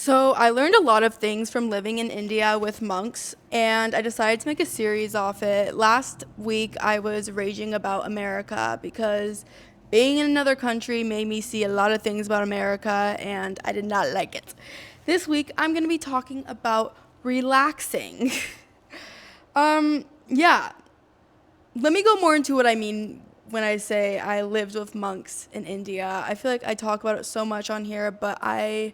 So I learned a lot of things from living in India with monks, and I decided to make a series off it. Last week, I was raging about America because being in another country made me see a lot of things about America, and I did not like it. This week, I'm going to be talking about relaxing. Yeah, let me go more into what I mean when I say I lived with monks in India. I feel like I talk about it so much on here, but I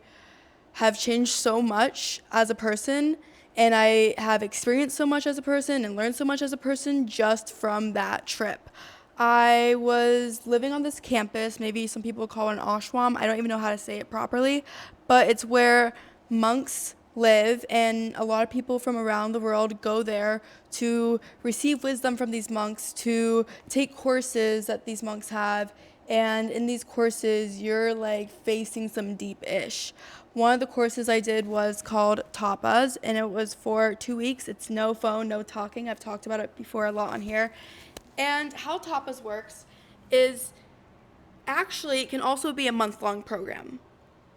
have changed so much as a person, and I have experienced so much as a person and learned so much as a person just from that trip. I was living on this campus, maybe some people call it an ashram. I don't even know how to say it properly, but it's where monks live, and a lot of people from around the world go there to receive wisdom from these monks, to take courses that these monks have. And in these courses, you're like facing some deep ish. One of the courses I did was called Tapas, and it was for 2 weeks. It's no phone, no talking. I've talked about it before a lot on here. And how Tapas works is actually it can also be a month-long program,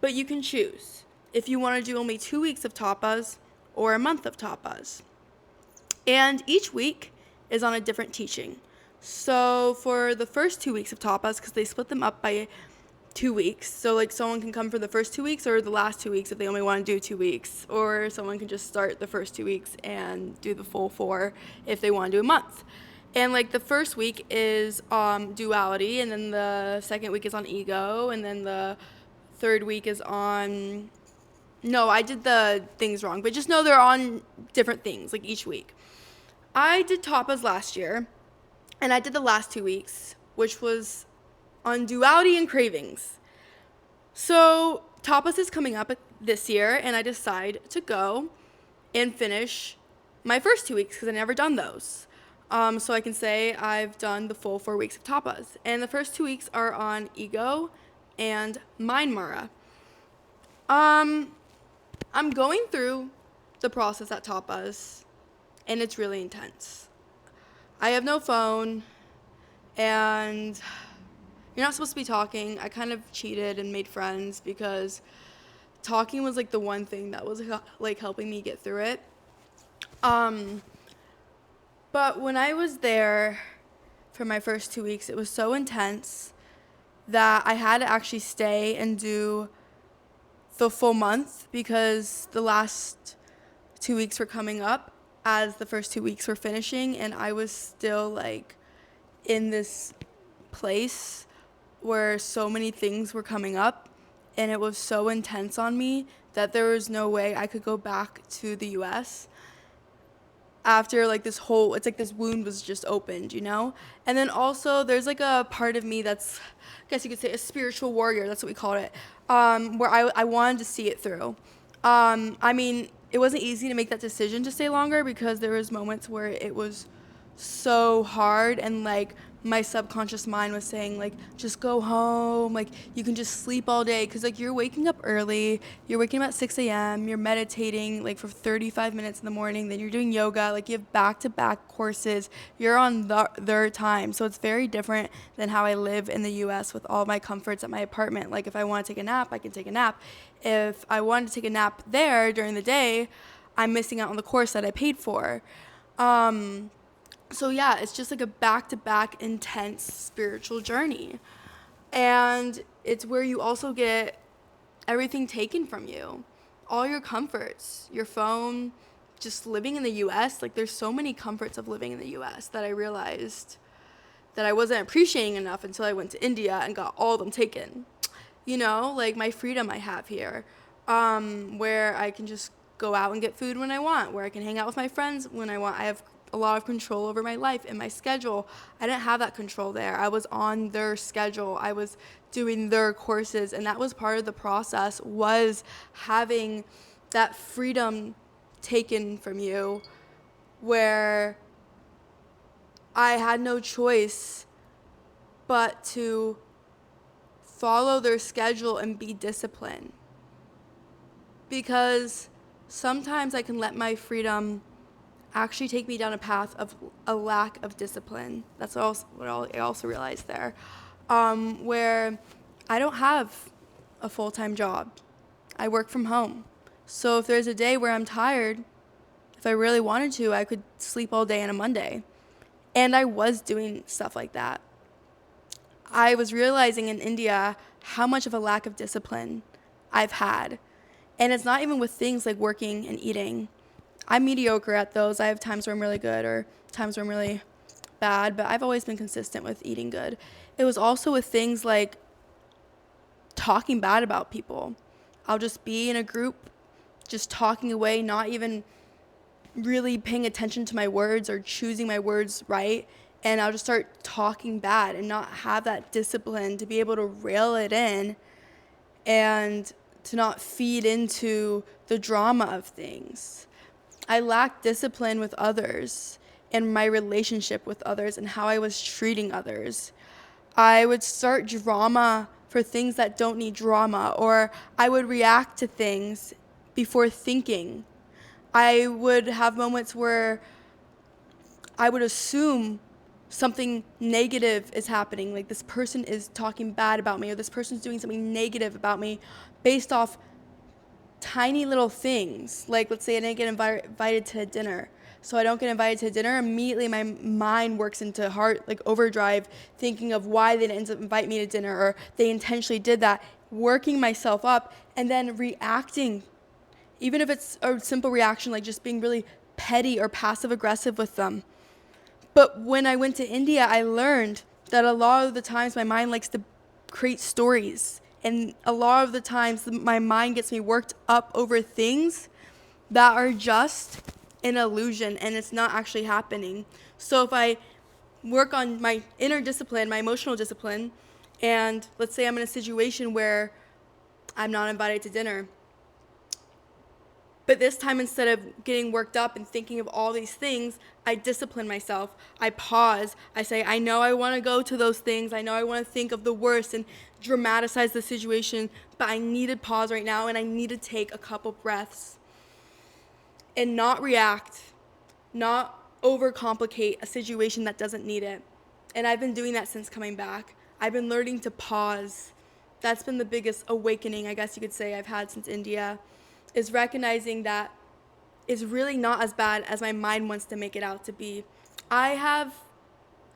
but you can choose if you want to do only 2 weeks of tapas or a month of tapas. And each week is on a different teaching. So for the first 2 weeks of tapas, because they split them up by 2 weeks, so like someone can come for the first 2 weeks or the last 2 weeks if they only want to do 2 weeks, or someone can just start the first 2 weeks and do the full four if they want to do a month. And like the first week is duality, and then the second week is on ego, and then the third week is on, no, I did the things wrong, but just know they're on different things like each week. I did tapas last year, and I did the last 2 weeks, which was on duality and cravings. So tapas is coming up this year, and I decide to go and finish my first 2 weeks because I've never done those. So I can say I've done the full 4 weeks of tapas. And the first 2 weeks are on ego and mind mara. I'm going through the process at tapas, and it's really intense. I have no phone, and you're not supposed to be talking. I kind of cheated and made friends because talking was like the one thing that was like helping me get through it. But when I was there for my first 2 weeks, it was so intense that I had to actually stay and do the full month because the last 2 weeks were coming up as the first 2 weeks were finishing, and I was still like in this place where so many things were coming up, and it was so intense on me that there was no way I could go back to the US after like this whole, it's like this wound was just opened, you know? And then also there's like a part of me that's, I guess you could say, a spiritual warrior, that's what we called it, where I wanted to see it through. I mean, it wasn't easy to make that decision to stay longer because there was moments where it was so hard, and like my subconscious mind was saying like, just go home, like you can just sleep all day, because like you're waking up early, you're waking up at 6 a.m., you're meditating like for 35 minutes in the morning, then you're doing yoga, like you have back-to-back courses, you're on their time. So it's very different than how I live in the US with all my comforts at my apartment. Like if I want to take a nap, I can take a nap. If I wanted to take a nap there during the day, I'm missing out on the course that I paid for. So yeah, it's just like a back-to-back intense spiritual journey. And it's where you also get everything taken from you. All your comforts, your phone, just living in the US, like there's so many comforts of living in the US that I realized that I wasn't appreciating enough until I went to India and got all of them taken. You know, like my freedom I have here, where I can just go out and get food when I want, where I can hang out with my friends when I want. I have a lot of control over my life and my schedule. I didn't have that control there. I was on their schedule. I was doing their courses, and that was part of the process, was having that freedom taken from you, where I had no choice but to follow their schedule and be disciplined. Because sometimes I can let my freedom actually take me down a path of a lack of discipline. That's also what I also realized there, where I don't have a full-time job. I work from home. So if there's a day where I'm tired, if I really wanted to, I could sleep all day on a Monday. And I was doing stuff like that. I was realizing in India how much of a lack of discipline I've had. And it's not even with things like working and eating. I'm mediocre at those. I have times where I'm really good or times where I'm really bad, but I've always been consistent with eating good. It was also with things like talking bad about people. I'll just be in a group, just talking away, not even really paying attention to my words or choosing my words right. And I'll just start talking bad and not have that discipline to be able to rail it in and to not feed into the drama of things. I lacked discipline with others and my relationship with others and how I was treating others. I would start drama for things that don't need drama, or I would react to things before thinking. I would have moments where I would assume something negative is happening, like this person is talking bad about me, or this person's doing something negative about me based off tiny little things. Like, let's say I didn't get invited to dinner. So I don't get invited to dinner, immediately my mind works into heart, like overdrive, thinking of why they didn't invite me to dinner, or they intentionally did that, working myself up, and then reacting, even if it's a simple reaction, like just being really petty or passive aggressive with them. But when I went to India, I learned that a lot of the times my mind likes to create stories. And a lot of the times my mind gets me worked up over things that are just an illusion and it's not actually happening. So if I work on my inner discipline, my emotional discipline, and let's say I'm in a situation where I'm not invited to dinner, but this time, instead of getting worked up and thinking of all these things, I discipline myself. I pause. I say, I know I want to go to those things. I know I want to think of the worst and dramatize the situation, but I need to pause right now and I need to take a couple breaths and not react, not overcomplicate a situation that doesn't need it. And I've been doing that since coming back. I've been learning to pause. That's been the biggest awakening, I guess you could say, I've had since India, is recognizing that it's really not as bad as my mind wants to make it out to be. I have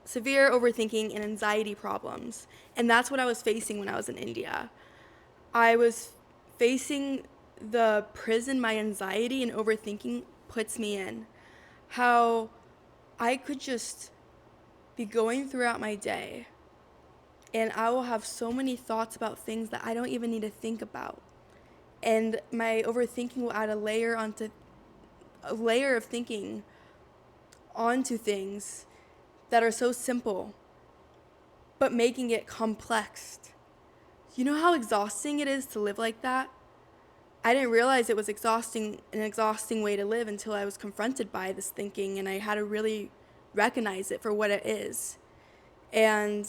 severe overthinking and anxiety problems, and that's what I was facing when I was in India. I was facing the prison my anxiety and overthinking puts me in. How I could just be going throughout my day, and I will have so many thoughts about things that I don't even need to think about. And my overthinking will add a layer of thinking onto things that are so simple, but making it complex. You know how exhausting it is to live like that? I didn't realize it was an exhausting way to live until I was confronted by this thinking, and I had to really recognize it for what it is. And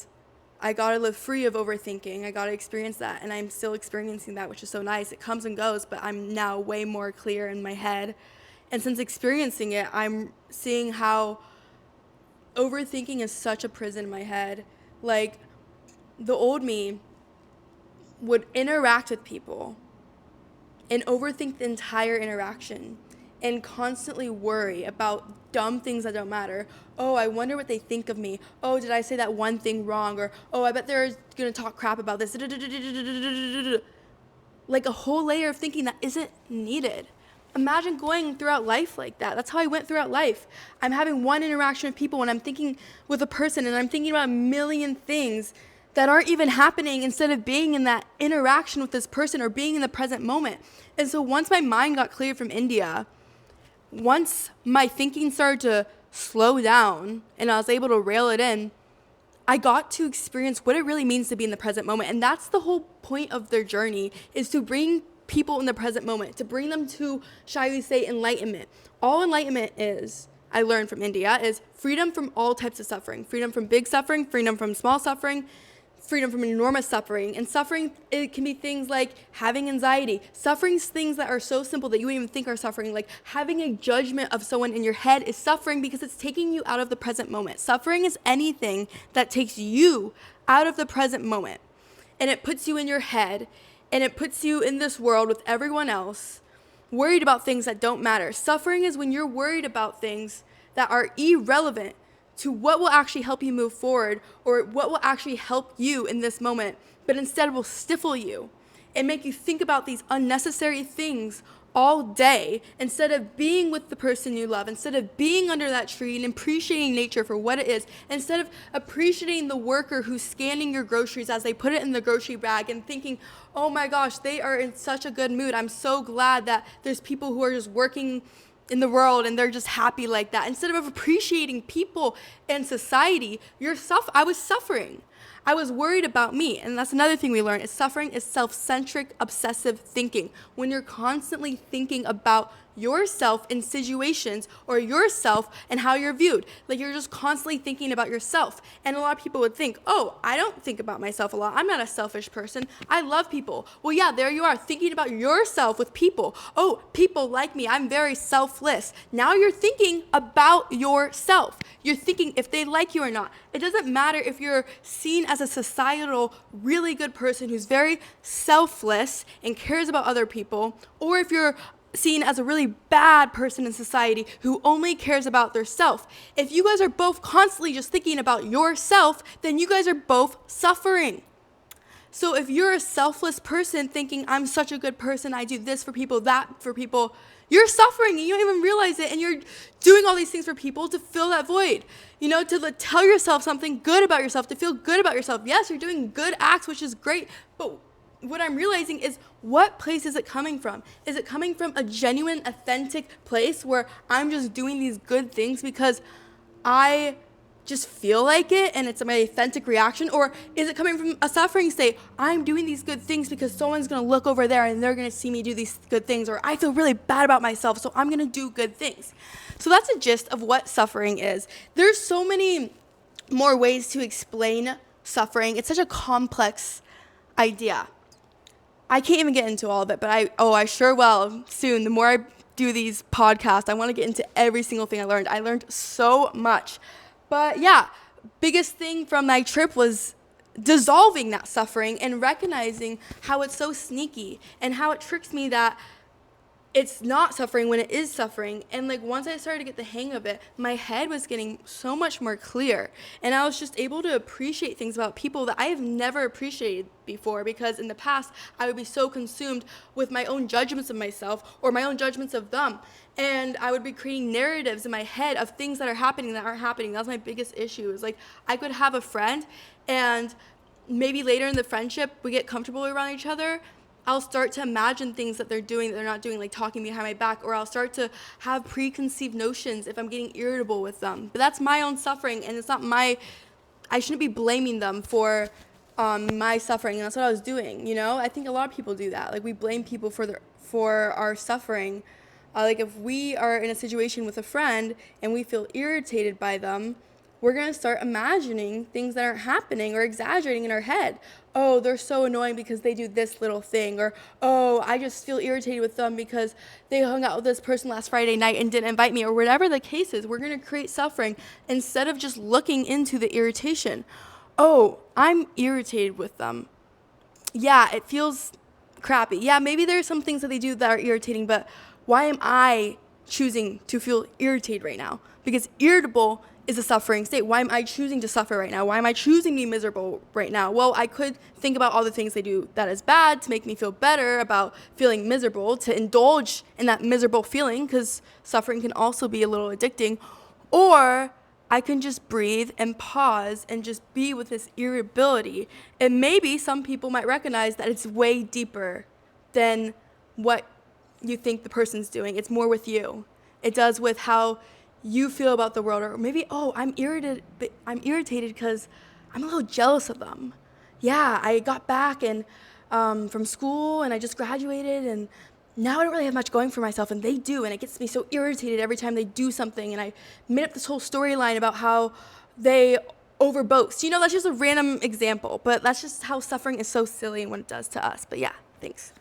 I got to live free of overthinking. I got to experience that, and I'm still experiencing that, which is so nice. It comes and goes, but I'm now way more clear in my head. And since experiencing it, I'm seeing how overthinking is such a prison in my head. Like, the old me would interact with people and overthink the entire interaction and constantly worry about dumb things that don't matter. Oh, I wonder what they think of me. Oh, did I say that one thing wrong? Or, oh, I bet they're going to talk crap about this. Like a whole layer of thinking that isn't needed. Imagine going throughout life like that. That's how I went throughout life. I'm having one interaction with people and I'm thinking with a person and I'm thinking about a million things that aren't even happening instead of being in that interaction with this person or being in the present moment. And so once my mind got cleared from India, once my thinking started to slow down and I was able to rail it in, I got to experience what it really means to be in the present moment. And that's the whole point of their journey, is to bring people in the present moment, to bring them to, shall we say, enlightenment. All enlightenment is, I learned from India, is freedom from all types of suffering. Freedom from big suffering, freedom from small suffering, freedom from enormous suffering. And suffering, it can be things like having anxiety. Suffering's things that are so simple that you wouldn't even think are suffering. Like having a judgment of someone in your head is suffering because it's taking you out of the present moment. Suffering is anything that takes you out of the present moment. And it puts you in your head, and it puts you in this world with everyone else, worried about things that don't matter. Suffering is when you're worried about things that are irrelevant to what will actually help you move forward or what will actually help you in this moment, but instead will stifle you and make you think about these unnecessary things all day instead of being with the person you love, instead of being under that tree and appreciating nature for what it is, instead of appreciating the worker who's scanning your groceries as they put it in the grocery bag and thinking, oh my gosh, they are in such a good mood. I'm so glad that there's people who are just working in the world and they're just happy like that. Instead of appreciating people and society, I was suffering. I was worried about me. And that's another thing we learned is suffering is self-centric, obsessive thinking. When you're constantly thinking about yourself in situations or yourself and how you're viewed. Like you're just constantly thinking about yourself. And a lot of people would think, oh, I don't think about myself a lot. I'm not a selfish person. I love people. Well, yeah, there you are thinking about yourself with people. Oh, people like me. I'm very selfless. Now you're thinking about yourself. You're thinking if they like you or not. It doesn't matter if you're seen as a societal, really good person who's very selfless and cares about other people, or if you're seen as a really bad person in society who only cares about their self. If you guys are both constantly just thinking about yourself, then you guys are both suffering. So if you're a selfless person thinking, I'm such a good person, I do this for people, that for people, you're suffering and you don't even realize it, and you're doing all these things for people to fill that void. You know, to tell yourself something good about yourself, to feel good about yourself. Yes, you're doing good acts, which is great, but what I'm realizing is, what place is it coming from? Is it coming from a genuine, authentic place where I'm just doing these good things because I just feel like it and it's my authentic reaction? Or is it coming from a suffering state? I'm doing these good things because someone's going to look over there and they're going to see me do these good things, or I feel really bad about myself, so I'm going to do good things. So that's a gist of what suffering is. There's so many more ways to explain suffering. It's such a complex idea. I can't even get into all of it, but I sure will soon. The more I do these podcasts, I want to get into every single thing I learned. I learned so much. But yeah, biggest thing from my trip was dissolving that suffering and recognizing how it's so sneaky and how it tricks me that it's not suffering when it is suffering. And like once I started to get the hang of it, my head was getting so much more clear, and I was just able to appreciate things about people that I have never appreciated before, because in the past I would be so consumed with my own judgments of myself or my own judgments of them, and I would be creating narratives in my head of things that are happening that aren't happening. That was my biggest issue. Is like I could have a friend, and maybe later in the friendship we get comfortable around each other, I'll start to imagine things that they're doing that they're not doing, like talking behind my back, or I'll start to have preconceived notions if I'm getting irritable with them. But that's my own suffering, and it's not I shouldn't be blaming them for my suffering, and that's what I was doing, you know? I think a lot of people do that. Like, we blame people for our suffering. Like, if we are in a situation with a friend and we feel irritated by them, we're going to start imagining things that aren't happening or exaggerating in our head. Oh, they're so annoying because they do this little thing. Or, oh, I just feel irritated with them because they hung out with this person last Friday night and didn't invite me. Or whatever the case is, we're going to create suffering instead of just looking into the irritation. Oh, I'm irritated with them. Yeah, it feels crappy. Yeah, maybe there's some things that they do that are irritating, but why am I choosing to feel irritated right now? Because irritable is a suffering state. Why am I choosing to suffer right now? Why am I choosing to be miserable right now? Well, I could think about all the things they do that is bad to make me feel better about feeling miserable, to indulge in that miserable feeling, because suffering can also be a little addicting. Or I can just breathe and pause and just be with this irritability. And maybe some people might recognize that it's way deeper than what you think the person's doing. It's more with you. It does with how you feel about the world. Or maybe, oh, I'm irritated because I'm a little jealous of them. Yeah, I got back and from school and I just graduated, and now I don't really have much going for myself, and they do, and it gets me so irritated every time they do something. And I made up this whole storyline about how they overboast. You know, that's just a random example, but that's just how suffering is so silly and what it does to us. But yeah, thanks.